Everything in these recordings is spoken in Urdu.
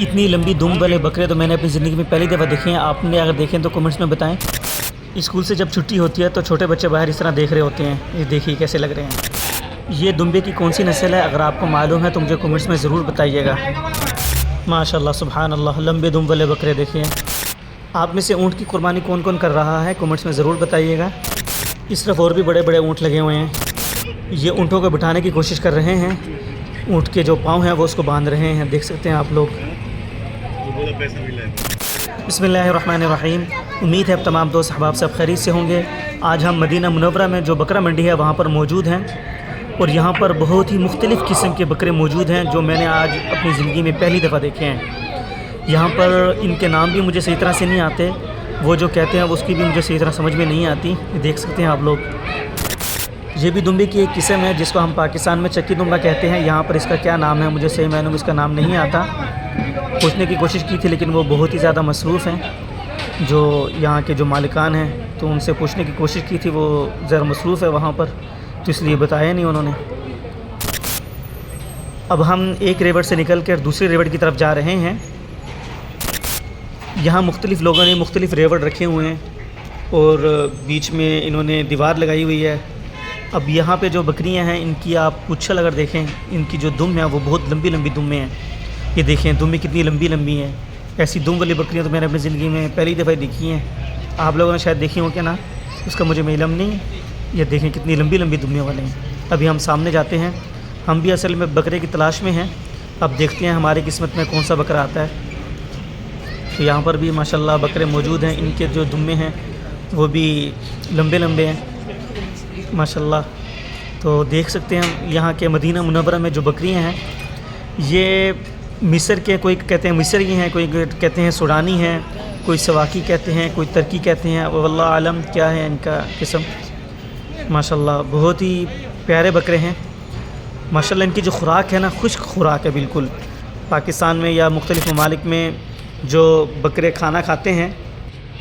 اتنی لمبی دم والے بکرے تو میں نے اپنی زندگی میں پہلی دفعہ دیکھے ہیں. آپ نے اگر دیکھیں تو کمنٹس میں بتائیں. اسکول سے جب چھٹی ہوتی ہے تو چھوٹے بچے باہر اس طرح دیکھ رہے ہوتے ہیں. یہ دیکھیے کیسے لگ رہے ہیں. یہ دمبے کی کون سی نسل ہے اگر آپ کو معلوم ہے تو مجھے کمنٹس میں ضرور بتائیے گا. ماشاء اللہ سبحان اللہ, لمبے دم والے بکرے دیکھیں. آپ میں سے اونٹ کی قربانی کون کون کر رہا ہے کمنٹس میں ضرور بتائیے گا. اس طرف اور بھی بڑے بڑے اونٹ لگے ہوئے ہیں. یہ اونٹوں کو بٹھانے کی کوشش کر رہے ہیں. اونٹ کے جو پاؤں ہیں وہ اس کو باندھ رہے ہیں, دیکھ سکتے ہیں آپ لوگ. بسم اللہ الرحمن الرحیم. امید ہے اب تمام دوست احباب سب خیریت سے ہوں گے. آج ہم مدینہ منورہ میں جو بکرا منڈی ہے وہاں پر موجود ہیں, اور یہاں پر بہت ہی مختلف قسم کے بکرے موجود ہیں جو میں نے آج اپنی زندگی میں پہلی دفعہ دیکھے ہیں. یہاں پر ان کے نام بھی مجھے صحیح طرح سے نہیں آتے, وہ جو کہتے ہیں اس کی بھی مجھے صحیح طرح سمجھ میں نہیں آتی. دیکھ سکتے ہیں آپ لوگ. یہ بھی دمبے کی ایک قسم ہے جس کو ہم پاکستان میں چکی دمبا کہتے ہیں. یہاں پر اس کا کیا نام ہے مجھے صحیح معلوم اس کا نام نہیں آتا. پوچھنے کی کوشش کی تھی لیکن وہ بہت ہی زیادہ مصروف ہیں جو یہاں کے جو مالکان ہیں, تو ان سے پوچھنے کی کوشش کی تھی, وہ ذرا مصروف ہے وہاں پر, تو اس لیے بتایا نہیں انہوں نے. اب ہم ایک ریوڑ سے نکل کر دوسرے ریوڑ کی طرف جا رہے ہیں. یہاں مختلف لوگوں نے مختلف ریوڑ رکھے ہوئے ہیں اور بیچ میں انہوں نے دیوار لگائی ہوئی ہے. اب یہاں پہ جو بکریاں ہیں ان کی آپ پچھل اگر دیکھیں, ان کی جو دم ہے وہ بہت لمبی لمبی دمیں ہیں. یہ دیکھیں دمیں کتنی لمبی لمبی ہیں. ایسی دم والی بکریاں تو میں نے اپنی زندگی میں پہلی دفعہ دیکھی ہیں. آپ لوگوں نے شاید دیکھی ہوں کہ نا, اس کا مجھے علم نہیں. یہ دیکھیں کتنی لمبی لمبی دمیں والے ہیں. ابھی ہم سامنے جاتے ہیں. ہم بھی اصل میں بکرے کی تلاش میں ہیں. اب دیکھتے ہیں ہماری قسمت میں کون سا بکرا آتا ہے. تو یہاں پر بھی ماشاءاللہ بکرے موجود ہیں. ان کے جو دمیں ہیں وہ بھی لمبے لمبے ہیں ماشاءاللہ. تو دیکھ سکتے ہیں یہاں کے مدینہ منورہ میں جو بکریاں ہیں یہ مصر کے, کوئی کہتے ہیں مصری ہیں, کوئی کہتے ہیں سوڈانی ہیں, کوئی سواکی کہتے ہیں, کوئی ترکی کہتے ہیں, واللہ عالم کیا ہے ان کا قسم. ماشاءاللہ بہت ہی پیارے بکرے ہیں ماشاءاللہ. ان کی جو خوراک ہے نا خشک خوراک ہے بالکل. پاکستان میں یا مختلف ممالک میں جو بکرے کھانا کھاتے ہیں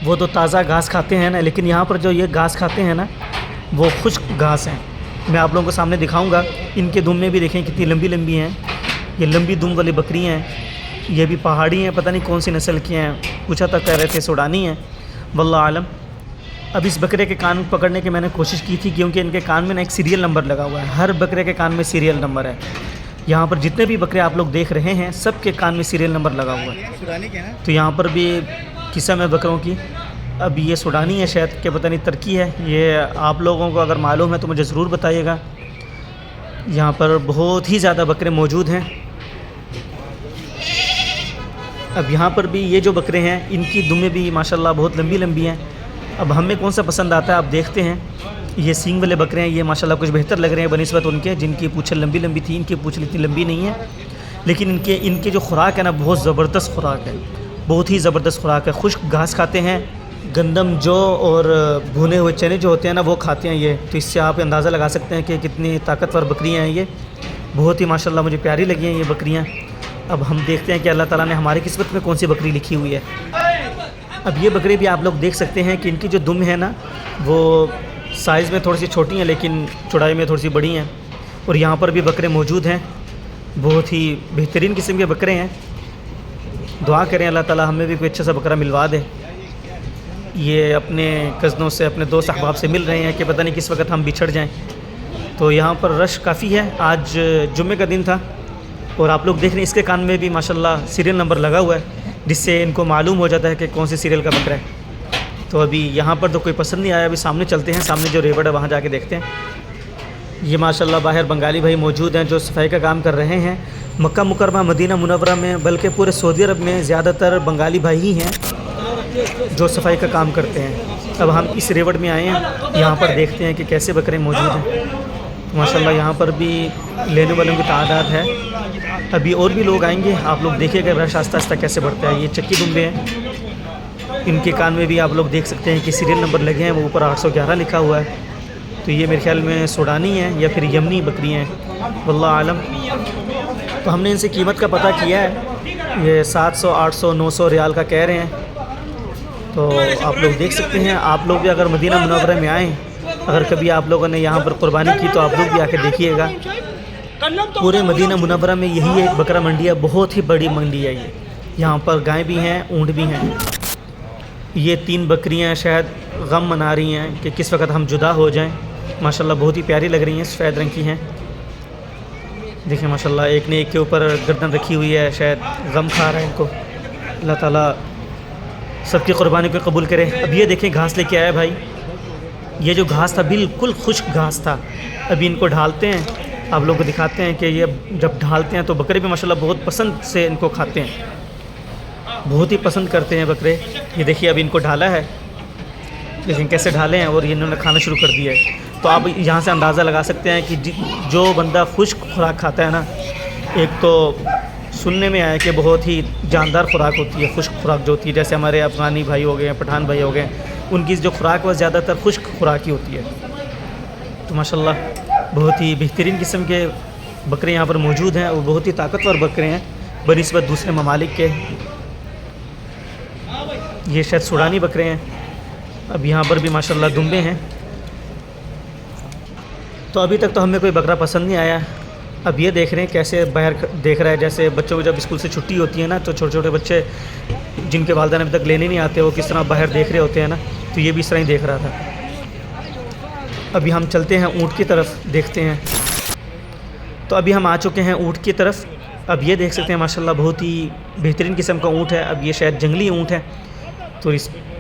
وہ تو تازہ گھاس کھاتے ہیں نا, لیکن یہاں پر جو یہ گھاس کھاتے ہیں نا وہ خشک گھاس ہیں. میں آپ لوگوں کو سامنے دکھاؤں گا. ان کے دم میں بھی دیکھیں کتنی لمبی لمبی ہیں. یہ لمبی دم والی بکریاں ہیں. یہ بھی پہاڑی ہیں, پتہ نہیں کون سی نسل کی ہیں. پوچھا تک کہہ رہے تھے سوڈانی ہیں, واللہ عالم. اب اس بکرے کے کان پکڑنے کی میں نے کوشش کی تھی کیونکہ ان کے کان میں نا ایک سیریل نمبر لگا ہوا ہے. ہر بکرے کے کان میں سیریل نمبر ہے. یہاں پر جتنے بھی بکرے آپ لوگ دیکھ رہے ہیں سب کے کان میں سیریل نمبر لگا ہوا ہے. تو یہاں پر بھی قسم ہے بکروں کی. اب یہ سوڈانی ہے شاید کہ پتہ نہیں ترکی ہے. یہ آپ لوگوں کو اگر معلوم ہے تو مجھے ضرور بتائیے گا. یہاں پر بہت ہی زیادہ بکرے موجود ہیں. اب یہاں پر بھی یہ جو بکرے ہیں ان کی دمیں بھی ماشاءاللہ بہت لمبی لمبی ہیں. اب ہمیں کون سا پسند آتا ہے آپ دیکھتے ہیں. یہ سینگ والے بکرے ہیں, یہ ماشاءاللہ کچھ بہتر لگ رہے ہیں بنسبت ان کے جن کی پوچھل لمبی لمبی تھی. ان کی پوچھل اتنی لمبی نہیں ہے, لیکن ان کے جو خوراک ہے نا بہت زبردست خوراک ہے, بہت ہی زبردست خوراک ہے. خشک گھاس کھاتے ہیں, گندم جو اور بھونے ہوئے چنے جو ہوتے ہیں نا وہ کھاتے ہیں یہ. تو اس سے آپ اندازہ لگا سکتے ہیں کہ کتنی طاقتور بکریاں ہیں. یہ بہت ہی ماشاءاللہ مجھے پیاری لگی ہیں یہ بکریاں. اب ہم دیکھتے ہیں کہ اللہ تعالیٰ نے ہماری قسمت میں کون سی بکری لکھی ہوئی ہے. اب یہ بکرے بھی آپ لوگ دیکھ سکتے ہیں کہ ان کی جو دم ہے نا وہ سائز میں تھوڑی سی چھوٹی ہیں لیکن چوڑائی میں تھوڑی سی بڑی ہیں. اور یہاں پر بھی بکرے موجود ہیں, بہت ہی بہترین قسم کے بکرے ہیں. دعا کریں اللہ تعالیٰ ہمیں بھی کوئی اچھا سا بکرا ملوا دے. یہ اپنے کزنوں سے اپنے دوست احباب سے مل رہے ہیں کہ پتہ نہیں کس وقت ہم بچھڑ جائیں. تو یہاں پر رش کافی ہے. آج جمعے کا دن تھا اور آپ لوگ دیکھ رہے ہیں اس کے کان میں بھی ماشاءاللہ سیریل نمبر لگا ہوا ہے جس سے ان کو معلوم ہو جاتا ہے کہ کون سی سیریل کا بکرا ہے. تو ابھی یہاں پر تو کوئی پسند نہیں آیا. ابھی سامنے چلتے ہیں, سامنے جو ریوڑ ہے وہاں جا کے دیکھتے ہیں. یہ ماشاءاللہ باہر بنگالی بھائی موجود ہیں جو صفائی کا کام کر رہے ہیں. مکہ مکرمہ مدینہ منورہ میں بلکہ پورے سعودی عرب میں زیادہ تر بنگالی بھائی ہی ہیں جو صفائی کا کام کرتے ہیں. اب ہم اس ریوڑ میں آئے ہیں, یہاں پر دیکھتے ہیں کہ کیسے بکرے موجود ہیں. ماشاءاللہ یہاں پر بھی لینے والوں کی تعداد ہے. ابھی اور بھی لوگ آئیں گے. آپ لوگ دیکھیں کہ رش آہستہ آہستہ کیسے بڑھتا ہے. یہ چکی دمبے ہیں. ان کے کان میں بھی آپ لوگ دیکھ سکتے ہیں کہ سیریل نمبر لگے ہیں, وہ اوپر 811 لکھا ہوا ہے. تو یہ میرے خیال میں سوڈانی ہیں یا پھر یمنی بکریاں ہیں, واللہ عالم. تو ہم نے ان سے قیمت کا پتہ کیا ہے. یہ 700 800 900 ریال کا کہہ رہے ہیں. تو آپ لوگ دیکھ سکتے ہیں. آپ لوگ بھی اگر مدینہ منورہ میں آئیں, اگر کبھی آپ لوگوں نے یہاں پر قربانی کی تو آپ لوگ بھی آ کے دیکھیے گا. پورے مدینہ منورہ میں یہی ایک بکرا منڈی ہے, بہت ہی بڑی منڈی ہے یہ. یہاں پر گائیں بھی ہیں، اونٹ بھی ہیں۔ یہ 3 بکریاں شاید غم منا رہی ہیں کہ کس وقت ہم جدا ہو جائیں۔ ماشاءاللہ بہت ہی پیاری لگ رہی ہیں، سفید رنگ کی ہیں۔ دیکھیں ماشاءاللہ ایک نے ایک کے اوپر گردن رکھی ہوئی ہے، شاید غم کھا رہا ہے ان کو۔ اللہ تعالیٰ سب کی قربانی کو قبول کرے۔ اب یہ دیکھیں گھاس لے کے آیا بھائی، یہ جو گھاس تھا بالکل خشک گھاس تھا، ابھی ان کو ڈھالتے ہیں، آپ لوگوں کو دکھاتے ہیں کہ یہ جب ڈھالتے ہیں تو بکرے بھی ماشاءاللہ بہت پسند سے ان کو کھاتے ہیں، بہت ہی پسند کرتے ہیں بکرے۔ یہ دیکھیے ابھی ان کو ڈھالا ہے، لیکن کیسے ڈھالے ہیں اور یہ انہوں نے کھانا شروع کر دیا ہے۔ تو آپ یہاں سے اندازہ لگا سکتے ہیں کہ جو بندہ خشک خوراک کھاتا ہے نا، ایک تو سننے میں آیا کہ بہت ہی جاندار خوراک ہوتی ہے خشک خوراک جو ہوتی ہے، جیسے ہمارے افغانی بھائی ہو گئے ہیں، پٹھان بھائی ہو گئے ہیں، ان کی جو خوراک وہ زیادہ تر خشک خوراک ہی ہوتی ہے۔ تو ماشاءاللہ بہت ہی بہترین قسم کے بکرے یہاں پر موجود ہیں، وہ بہت ہی طاقتور بکرے ہیں بنسبت دوسرے ممالک کے۔ یہ شاید سوڈانی بکرے ہیں۔ اب یہاں پر بھی ماشاءاللہ دمبے ہیں۔ تو ابھی تک تو ہمیں کوئی بکرا پسند نہیں آیا۔ اب یہ دیکھ رہے ہیں کیسے باہر دیکھ رہا ہے، جیسے بچوں کو جب اسکول سے چھٹی ہوتی ہے نا، تو چھوٹے چھوٹے بچے جن کے والدین ابھی تک لینے نہیں آتے، وہ کس طرح باہر دیکھ رہے ہوتے ہیں نا، تو یہ بھی اس طرح ہی دیکھ رہا تھا۔ ابھی ہم چلتے ہیں اونٹ کی طرف، دیکھتے ہیں۔ تو ابھی ہم آ چکے ہیں اونٹ کی طرف۔ اب یہ دیکھ سکتے ہیں ماشاءاللہ بہت ہی بہترین قسم کا اونٹ ہے۔ اب یہ شاید جنگلی اونٹ ہے، تو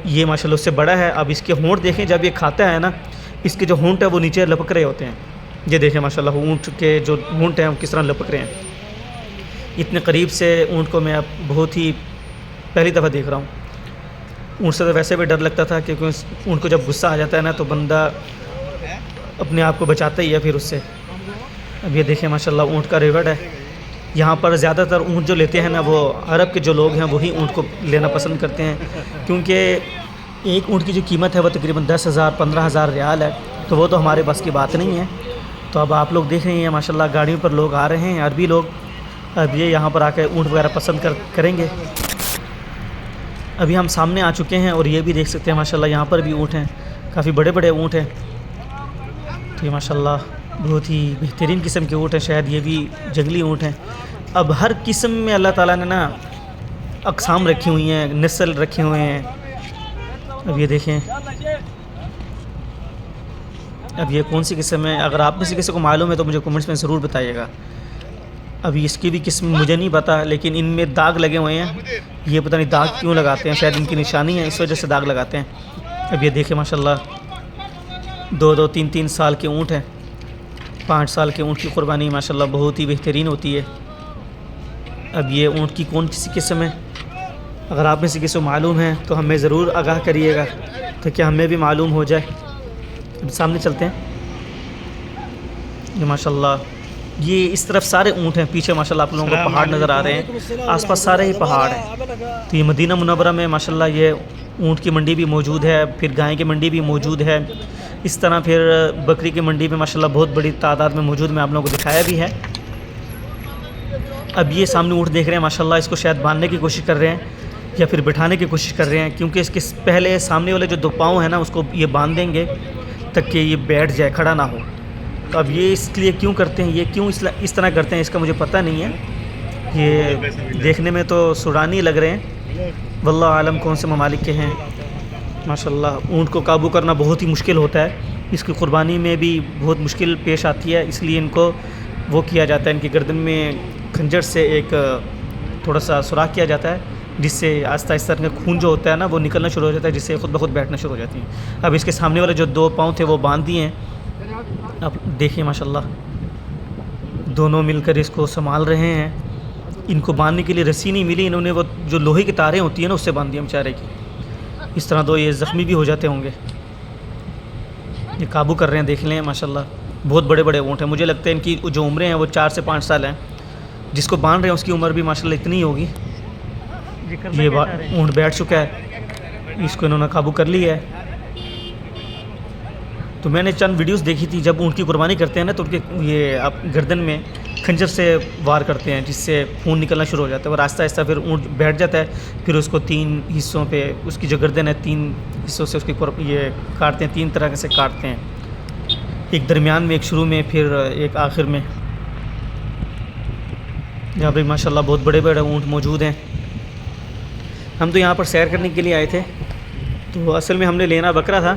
یہ ماشاءاللہ اس سے بڑا ہے۔ اب اس کے ہونٹ دیکھیں، جب یہ کھاتا ہے نا، اس کے جو ہونٹ ہے وہ نیچے لپک رہے ہوتے ہیں۔ یہ دیکھیں ماشاءاللہ اونٹ کے جو ہونٹ ہیں وہ کس طرح لپک رہے ہیں۔ اتنے قریب سے اونٹ کو میں اب بہت ہی پہلی دفعہ دیکھ رہا ہوں۔ اونٹ سے تو ویسے بھی ڈر لگتا تھا، کیونکہ اونٹ کو جب غصہ آ جاتا ہے نا تو بندہ اپنے آپ کو بچاتا ہی ہے پھر اس سے۔ اب یہ دیکھیں ماشاءاللہ اونٹ کا ریوڑ ہے۔ یہاں پر زیادہ تر اونٹ جو لیتے ہیں نا، وہ عرب کے جو لوگ ہیں وہی اونٹ کو لینا پسند کرتے ہیں، کیونکہ ایک اونٹ کی جو قیمت ہے وہ تقریباً 10,000 15,000 ریال ہے، تو وہ تو ہمارے بس کی بات نہیں ہے۔ تو اب آپ لوگ دیکھ رہے ہیں ماشاءاللہ گاڑیوں پر لوگ آ رہے ہیں، عربی لوگ۔ اب یہ یہاں پر آ کے اونٹ وغیرہ پسند کریں گے۔ ابھی ہم سامنے آ چکے ہیں اور یہ بھی دیکھ سکتے ہیں ماشاءاللہ یہاں پر بھی اونٹ ہیں، کافی بڑے بڑے اونٹ ہیں۔ تو یہ ماشاءاللہ بہت ہی بہترین قسم کے اونٹ ہیں، شاید یہ بھی جنگلی اونٹ ہیں۔ اب ہر قسم میں اللہ تعالیٰ نے نا اقسام رکھی ہوئی ہیں، نسل رکھے ہوئے ہیں۔ اب یہ دیکھیں، اب یہ کون سی قسم ہے؟ اگر آپ میں سے کسی کو معلوم ہے تو مجھے کمنٹس میں ضرور بتائیے گا۔ ابھی اس کی بھی قسم مجھے نہیں پتہ، لیکن ان میں داغ لگے ہوئے ہیں۔ یہ پتہ نہیں داغ کیوں لگاتے ہیں، شاید ان کی نشانی ہے اس وجہ سے داغ لگاتے ہیں۔ اب یہ دیکھیں ماشاءاللہ 2-2 3-3 سال کے اونٹ ہیں۔ 5 سال کے اونٹ کی قربانی ماشاءاللہ بہت ہی بہترین ہوتی ہے۔ اب یہ اونٹ کی کون سی قسم ہے؟ اگر آپ میں سے کسی کو معلوم ہے تو ہمیں ضرور آگاہ کریے گا تاکہ ہمیں بھی معلوم ہو جائے۔ اب سامنے چلتے ہیں۔ یہ ماشاءاللہ یہ اس طرف سارے اونٹ ہیں، پیچھے ماشاءاللہ آپ لوگوں کو پہاڑ نظر آ رہے ہیں، آس پاس سارے ہی پہاڑ ہیں۔ تو یہ مدینہ منورہ میں ماشاءاللہ یہ اونٹ کی منڈی بھی موجود ہے، پھر گائے کی منڈی بھی موجود ہے، اس طرح پھر بکری کی منڈی میں ماشاءاللہ بہت بڑی تعداد میں موجود، میں آپ لوگوں کو دکھایا بھی ہے۔ اب یہ سامنے اونٹ دیکھ رہے ہیں ماشاءاللہ، اس کو شاید باندھنے کی کوشش کر رہے ہیں یا پھر بٹھانے کی کوشش کر رہے ہیں، کیونکہ اس کے پہلے سامنے والے جو 2 پاؤں ہیں نا اس کو یہ باندھ دیں گے تاکہ یہ بیٹھ جائے، کھڑا نہ ہو۔ تو اب یہ اس لیے کیوں کرتے ہیں، یہ کیوں اس طرح کرتے ہیں، اس کا مجھے پتہ نہیں ہے۔ یہ دیکھنے میں تو سوڈانی لگ رہے ہیں، واللہ عالم کون سے ممالک کے ہیں۔ ماشاءاللہ اونٹ کو قابو کرنا بہت ہی مشکل ہوتا ہے، اس کی قربانی میں بھی بہت مشکل پیش آتی ہے، اس لیے ان کو وہ کیا جاتا ہے، ان کی گردن میں خنجر سے ایک تھوڑا سا سوراخ کیا جاتا ہے، جس سے آہستہ آہستہ ان کا خون جو ہوتا ہے نا وہ نکلنا شروع ہو جاتا ہے، جس سے خود بخود بیٹھنا شروع ہو جاتی ہیں۔ اب اس کے سامنے والے جو 2 پاؤں تھے وہ باندھ دیے ہیں۔ اب دیکھیں ماشاءاللہ دونوں مل کر اس کو سنبھال رہے ہیں۔ ان کو باندھنے کے لیے رسی نہیں ملی، انہوں نے وہ جو لوہے کی تاریں ہوتی ہیں نا اس سے باندھ دیا بیچارے کی، اس طرح تو یہ زخمی بھی ہو جاتے ہوں گے۔ یہ قابو کر رہے ہیں، دیکھ لیں ماشاءاللہ بہت بڑے بڑے اونٹ ہیں، مجھے لگتا ہے ان کی جو عمریں ہیں وہ 4 سے 5 سال ہیں، جس کو باندھ رہے ہیں اس کی عمر بھی ماشاءاللہ اتنی ہوگی۔ یہ اونٹ بیٹھ چکا ہے، اس کو انہوں نے قابو کر لیا ہے۔ تو میں نے چند ویڈیوز دیکھی تھی، جب اونٹ کی قربانی کرتے ہیں نا تو ان کے یہ آپ گردن میں خنجر سے وار کرتے ہیں، جس سے خون نکلنا شروع ہو جاتا ہے، اور آہستہ آہستہ پھر اونٹ بیٹھ جاتا ہے، پھر اس کو 3 حصوں پہ اس کی جو گردن ہے 3 حصوں سے اس کی یہ کاٹتے ہیں، 3 طرح سے کاٹتے ہیں، ایک درمیان میں، ایک شروع میں، پھر ایک آخر میں۔ یہاں پہ ماشاءاللہ بہت بڑے بڑے اونٹ موجود ہیں۔ ہم تو یہاں پر سیر کرنے کے لیے آئے تھے، تو اصل میں ہم نے لینا بکرا تھا،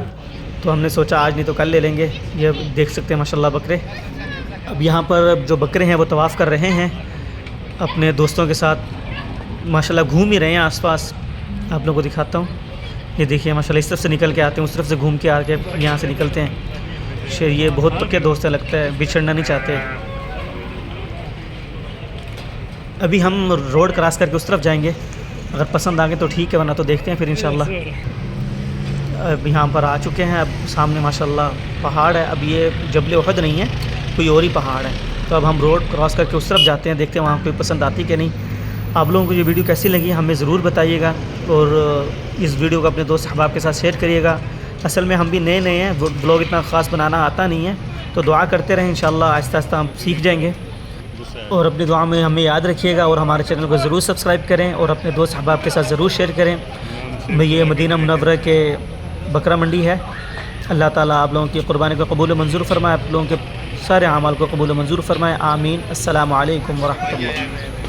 تو ہم نے سوچا آج نہیں تو کل لے لیں گے۔ یہ دیکھ سکتے ہیں ماشاءاللہ بکرے۔ اب یہاں پر جو بکرے ہیں وہ طواف کر رہے ہیں اپنے دوستوں کے ساتھ، ماشاءاللہ گھوم ہی رہے ہیں آس پاس۔ آپ لوگوں کو دکھاتا ہوں، یہ دیکھیے ماشاءاللہ اس طرف سے نکل کے آتے ہیں، اس طرف سے گھوم کے آ کے یہاں سے نکلتے ہیں۔ یہ بہت پکے دوست ہیں، لگتا ہے بچھڑنا نہیں چاہتے۔ ابھی ہم روڈ کراس کر کے اس طرف جائیں گے، اگر پسند آ گئے تو ٹھیک ہے، ورنہ تو دیکھتے ہیں پھر انشاءاللہ۔ اب یہاں پر آ چکے ہیں، اب سامنے ماشاءاللہ پہاڑ ہے۔ اب یہ جبل احد نہیں ہے، کوئی اور ہی پہاڑ ہے، تو اب ہم روڈ کراس کر کے اس طرف جاتے ہیں، دیکھتے ہیں وہاں کوئی پسند آتی کہ نہیں۔ آپ لوگوں کو یہ ویڈیو کیسی لگی ہمیں ضرور بتائیے گا، اور اس ویڈیو کو اپنے دوست احباب کے ساتھ شیئر کریے گا۔ اصل میں ہم بھی نئے ہیں، بلاگ اتنا خاص بنانا آتا نہیں ہے، تو دعا کرتے رہیں، انشاءاللہ آہستہ آہستہ ہم سیکھ جائیں گے۔ اور اپنی دعا میں ہمیں یاد رکھیے گا، اور ہمارے چینل کو ضرور سبسکرائب کریں، اور اپنے دوست احباب کے ساتھ ضرور شیئر کریں۔ یہ مدینہ منورہ کے بکرا منڈی ہے۔ اللہ تعالیٰ آپ لوگوں کی قربانی کو قبول و منظور فرمائے، آپ لوگوں کے سارے اعمال کو قبول و منظور فرمائے، آمین۔ السلام علیکم ورحمۃ اللہ۔